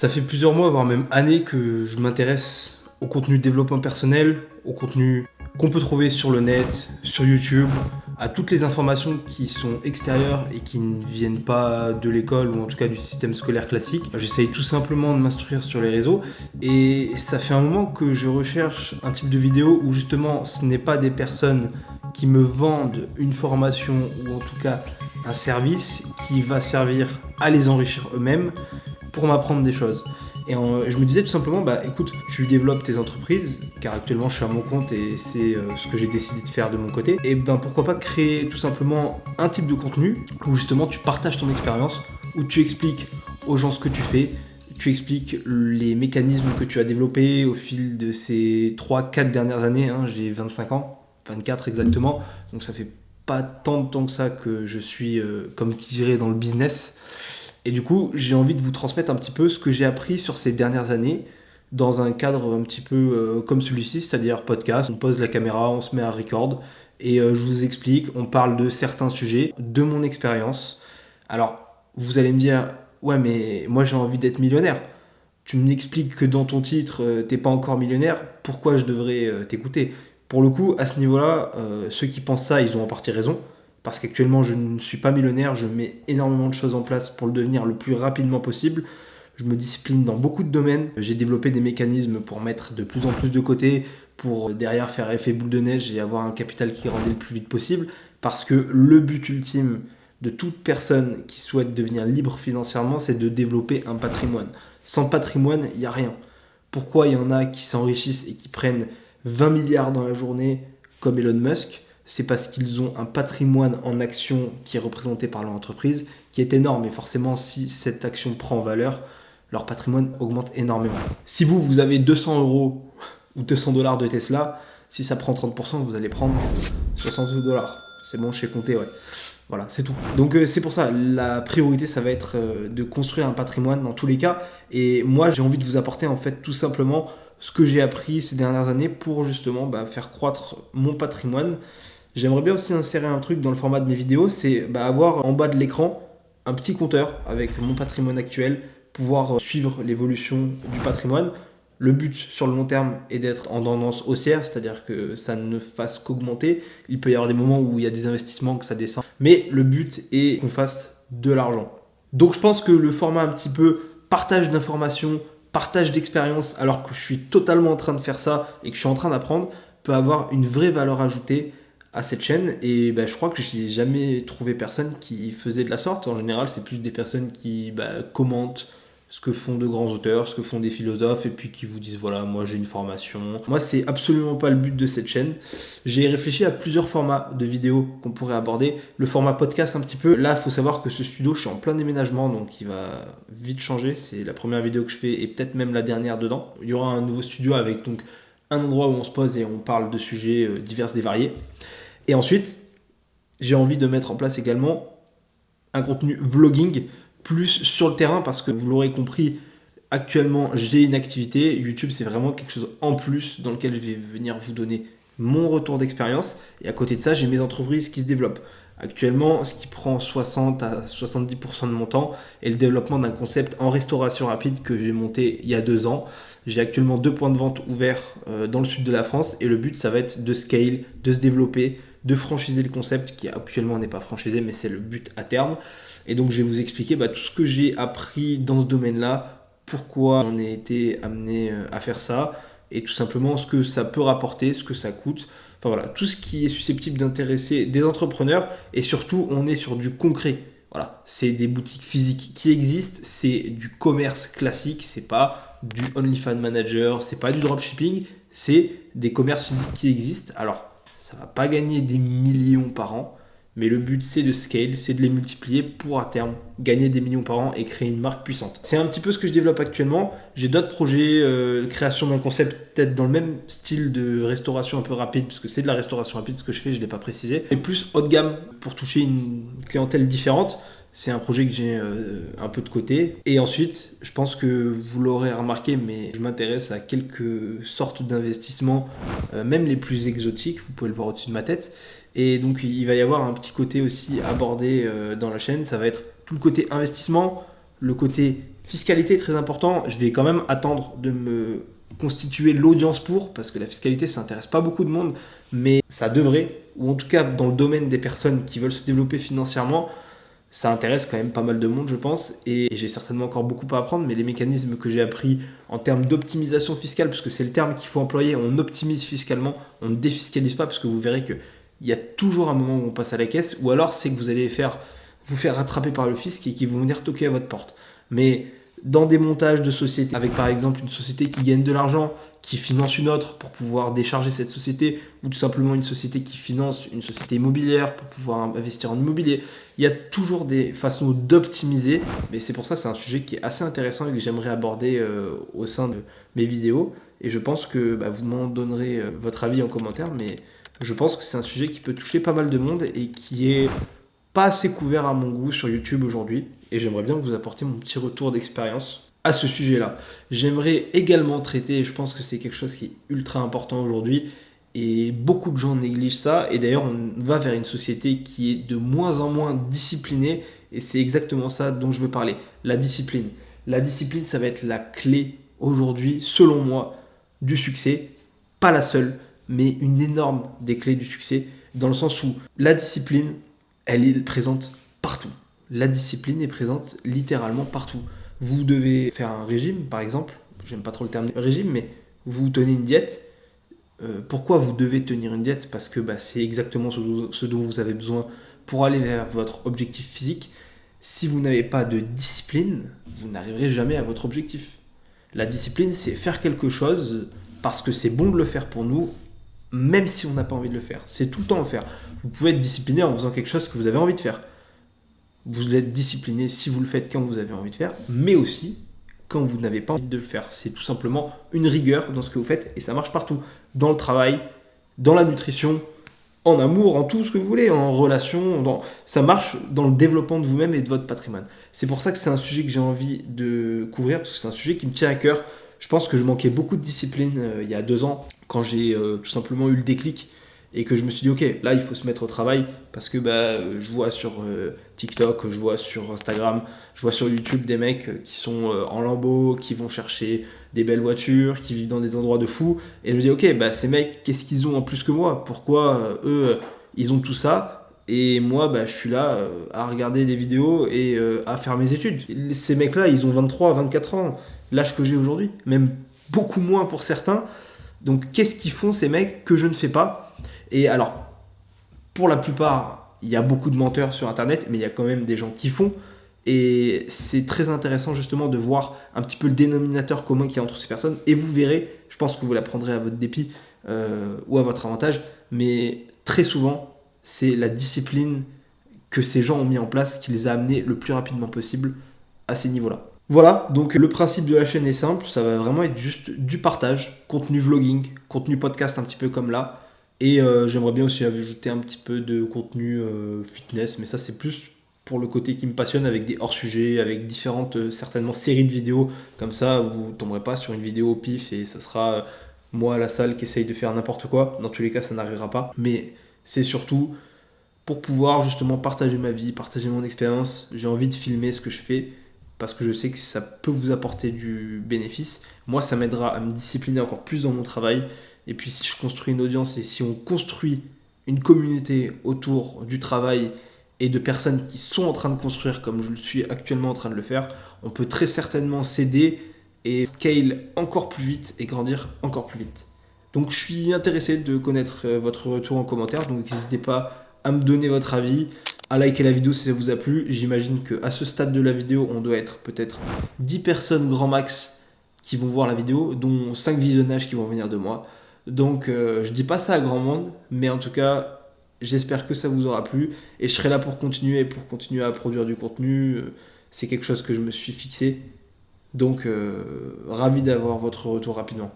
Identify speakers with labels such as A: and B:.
A: Ça fait plusieurs mois, voire même années que je m'intéresse au contenu développement personnel, au contenu qu'on peut trouver sur le net, sur YouTube, à toutes les informations qui sont extérieures et qui ne viennent pas de l'école ou en tout cas du système scolaire classique. J'essaye tout simplement de m'instruire sur les réseaux et ça fait un moment que je recherche un type de vidéo où justement ce n'est pas des personnes qui me vendent une formation ou en tout cas un service qui va servir à les enrichir eux-mêmes pour m'apprendre des choses. Et je me disais tout simplement, écoute, tu développes tes entreprises, car actuellement je suis à mon compte et c'est ce que j'ai décidé de faire de mon côté. Et pourquoi pas créer tout simplement un type de contenu où justement tu partages ton expérience, où tu expliques aux gens ce que tu fais, tu expliques les mécanismes que tu as développés au fil de ces 3-4 dernières années, j'ai 25 ans, 24 exactement, donc ça fait pas tant de temps que ça que je suis, comme qui dirait, dans le business. Et du coup, j'ai envie de vous transmettre un petit peu ce que j'ai appris sur ces dernières années dans un cadre un petit peu comme celui-ci, c'est-à-dire podcast. On pose la caméra, on se met à record et je vous explique, on parle de certains sujets, de mon expérience. Alors, vous allez me dire, ouais, mais moi j'ai envie d'être millionnaire. Tu m'expliques que dans ton titre, t'es pas encore millionnaire, pourquoi je devrais t'écouter? Pour le coup, à ce niveau-là, ceux qui pensent ça, ils ont en partie raison. Parce qu'actuellement, je ne suis pas millionnaire, je mets énormément de choses en place pour le devenir le plus rapidement possible. Je me discipline dans beaucoup de domaines. J'ai développé des mécanismes pour mettre de plus en plus de côté, pour derrière faire effet boule de neige et avoir un capital qui grandit le plus vite possible. Parce que le but ultime de toute personne qui souhaite devenir libre financièrement, c'est de développer un patrimoine. Sans patrimoine, il n'y a rien. Pourquoi il y en a qui s'enrichissent et qui prennent 20 milliards dans la journée comme Elon Musk? C'est parce qu'ils ont un patrimoine en action qui est représenté par leur entreprise, qui est énorme. Et forcément, si cette action prend en valeur, leur patrimoine augmente énormément. Si vous avez 200 euros ou 200 dollars de Tesla, si ça prend 30%, vous allez prendre 60 dollars. C'est bon, je sais compter, ouais. Voilà, c'est tout. Donc c'est pour ça, la priorité, ça va être de construire un patrimoine dans tous les cas. Et moi, j'ai envie de vous apporter en fait tout simplement ce que j'ai appris ces dernières années pour justement faire croître mon patrimoine. J'aimerais bien aussi insérer un truc dans le format de mes vidéos, c'est avoir en bas de l'écran un petit compteur avec mon patrimoine actuel, pouvoir suivre l'évolution du patrimoine. Le but sur le long terme est d'être en tendance haussière, c'est-à-dire que ça ne fasse qu'augmenter. Il peut y avoir des moments où il y a des investissements que ça descend, mais le but est qu'on fasse de l'argent. Donc je pense que le format un petit peu partage d'informations, partage d'expériences, alors que je suis totalement en train de faire ça et que je suis en train d'apprendre, peut avoir une vraie valeur ajoutée à cette chaîne. Et je crois que j'ai jamais trouvé personne qui faisait de la sorte. En général, c'est plus des personnes qui commentent ce que font de grands auteurs, ce que font des philosophes, et puis qui vous disent voilà, moi j'ai une formation. Moi, c'est absolument pas le but de cette chaîne. J'ai réfléchi à plusieurs formats de vidéos qu'on pourrait aborder. Le format podcast un petit peu. Là, il faut savoir que ce studio, je suis en plein déménagement, donc il va vite changer. C'est la première vidéo que je fais et peut-être même la dernière dedans. Il y aura un nouveau studio avec donc un endroit où on se pose et on parle de sujets divers et variés. Et ensuite, j'ai envie de mettre en place également un contenu vlogging plus sur le terrain parce que vous l'aurez compris, actuellement j'ai une activité. YouTube, c'est vraiment quelque chose en plus dans lequel je vais venir vous donner mon retour d'expérience. Et à côté de ça, j'ai mes entreprises qui se développent. Actuellement, ce qui prend 60 à 70% de mon temps est le développement d'un concept en restauration rapide que j'ai monté il y a 2 ans. J'ai actuellement 2 points de vente ouverts dans le sud de la France et le but, ça va être de scale, de se développer, de franchiser le concept qui actuellement n'est pas franchisé, mais c'est le but à terme. Et donc, je vais vous expliquer tout ce que j'ai appris dans ce domaine-là, pourquoi j'en ai été amené à faire ça et tout simplement ce que ça peut rapporter, ce que ça coûte. Enfin voilà, tout ce qui est susceptible d'intéresser des entrepreneurs et surtout, on est sur du concret. Voilà, c'est des boutiques physiques qui existent, c'est du commerce classique, c'est pas du OnlyFans Manager, c'est pas du dropshipping, c'est des commerces physiques qui existent. Alors, ça va pas gagner des millions par an, mais le but c'est de scale, c'est de les multiplier pour à terme gagner des millions par an et créer une marque puissante. C'est un petit peu ce que je développe actuellement. J'ai d'autres projets, création d'un concept peut-être dans le même style de restauration un peu rapide, parce que c'est de la restauration rapide ce que je fais, je ne l'ai pas précisé. Et plus haut de gamme pour toucher une clientèle différente. C'est un projet que j'ai un peu de côté. Et ensuite, je pense que vous l'aurez remarqué, mais je m'intéresse à quelques sortes d'investissements, même les plus exotiques, vous pouvez le voir au-dessus de ma tête. Et donc, il va y avoir un petit côté aussi abordé dans la chaîne. Ça va être tout le côté investissement, le côté Fiscalité est très important. Je vais quand même attendre de me constituer l'audience parce que la fiscalité, ça n'intéresse pas beaucoup de monde, mais ça devrait, ou en tout cas dans le domaine des personnes qui veulent se développer financièrement, ça intéresse quand même pas mal de monde, je pense, et j'ai certainement encore beaucoup à apprendre, mais les mécanismes que j'ai appris en termes d'optimisation fiscale, parce que c'est le terme qu'il faut employer, on optimise fiscalement, on ne défiscalise pas, parce que vous verrez qu'il y a toujours un moment où on passe à la caisse, ou alors c'est que vous allez vous faire rattraper par le fisc et qu'ils vont venir toquer à votre porte. Mais dans des montages de sociétés, avec par exemple une société qui gagne de l'argent, qui finance une autre pour pouvoir décharger cette société, ou tout simplement une société qui finance une société immobilière pour pouvoir investir en immobilier, il y a toujours des façons d'optimiser, mais c'est pour ça que c'est un sujet qui est assez intéressant et que j'aimerais aborder au sein de mes vidéos, et je pense que vous m'en donnerez votre avis en commentaire, mais je pense que c'est un sujet qui peut toucher pas mal de monde et qui est pas assez couvert à mon goût sur YouTube aujourd'hui, et j'aimerais bien vous apporter mon petit retour d'expérience à ce sujet-là. J'aimerais également traiter, et je pense que c'est quelque chose qui est ultra important aujourd'hui, et beaucoup de gens négligent ça, et d'ailleurs on va vers une société qui est de moins en moins disciplinée, et c'est exactement ça dont je veux parler, la discipline. La discipline, ça va être la clé aujourd'hui, selon moi, du succès, pas la seule, mais une énorme des clés du succès, dans le sens où la discipline, elle est présente partout. La discipline est présente littéralement partout. Vous devez faire un régime, par exemple. J'aime pas trop le terme régime, mais vous tenez une diète. Pourquoi vous devez tenir une diète ? Parce que c'est exactement ce dont vous avez besoin pour aller vers votre objectif physique. Si vous n'avez pas de discipline, vous n'arriverez jamais à votre objectif. La discipline, c'est faire quelque chose parce que c'est bon de le faire pour nous, même si on n'a pas envie de le faire. C'est tout le temps le faire. Vous pouvez être discipliné en faisant quelque chose que vous avez envie de faire. Vous êtes discipliné si vous le faites quand vous avez envie de faire, mais aussi quand vous n'avez pas envie de le faire. C'est tout simplement une rigueur dans ce que vous faites et ça marche partout. Dans le travail, dans la nutrition, en amour, en tout ce que vous voulez, en relation. Ça marche dans le développement de vous-même et de votre patrimoine. C'est pour ça que c'est un sujet que j'ai envie de couvrir parce que c'est un sujet qui me tient à cœur. Je pense que je manquais beaucoup de discipline il y a 2 ans quand j'ai tout simplement eu le déclic et que je me suis dit ok, là il faut se mettre au travail parce que je vois sur TikTok, je vois sur Instagram, je vois sur YouTube des mecs qui sont en Lambo, qui vont chercher des belles voitures, qui vivent dans des endroits de fous, et je me dis ok, ces mecs, qu'est-ce qu'ils ont en plus que moi ? Pourquoi eux ils ont tout ça et moi je suis là à regarder des vidéos et à faire mes études. Ces mecs là ils ont 23, 24 ans, l'âge que j'ai aujourd'hui, même beaucoup moins pour certains. Donc qu'est-ce qu'ils font ces mecs que je ne fais pas ? Et alors, pour la plupart, il y a beaucoup de menteurs sur Internet, mais il y a quand même des gens qui font. Et c'est très intéressant justement de voir un petit peu le dénominateur commun qu'il y a entre ces personnes. Et vous verrez, je pense que vous l'apprendrez à votre dépit ou à votre avantage, mais très souvent, c'est la discipline que ces gens ont mis en place qui les a amenés le plus rapidement possible à ces niveaux-là. Voilà, donc le principe de la chaîne est simple, ça va vraiment être juste du partage, contenu vlogging, contenu podcast un petit peu comme là. Et j'aimerais bien aussi ajouter un petit peu de contenu fitness, mais ça c'est plus pour le côté qui me passionne, avec des hors-sujets, avec différentes certainement séries de vidéos, comme ça vous ne tomberez pas sur une vidéo au pif et ça sera moi à la salle qui essaye de faire n'importe quoi. Dans tous les cas ça n'arrivera pas, mais c'est surtout pour pouvoir justement partager ma vie, partager mon expérience. J'ai envie de filmer ce que je fais parce que je sais que ça peut vous apporter du bénéfice. Moi ça m'aidera à me discipliner encore plus dans mon travail. Et puis si je construis une audience et si on construit une communauté autour du travail et de personnes qui sont en train de construire comme je le suis actuellement en train de le faire, on peut très certainement s'aider et scale encore plus vite et grandir encore plus vite. Donc je suis intéressé de connaître votre retour en commentaire, donc n'hésitez pas à me donner votre avis, à liker la vidéo si ça vous a plu. J'imagine qu'à ce stade de la vidéo, on doit être peut-être 10 personnes grand max qui vont voir la vidéo, dont 5 visionnages qui vont venir de moi. Donc je dis pas ça à grand monde, mais en tout cas j'espère que ça vous aura plu et je serai là pour continuer à produire du contenu. C'est quelque chose que je me suis fixé, donc ravi d'avoir votre retour rapidement.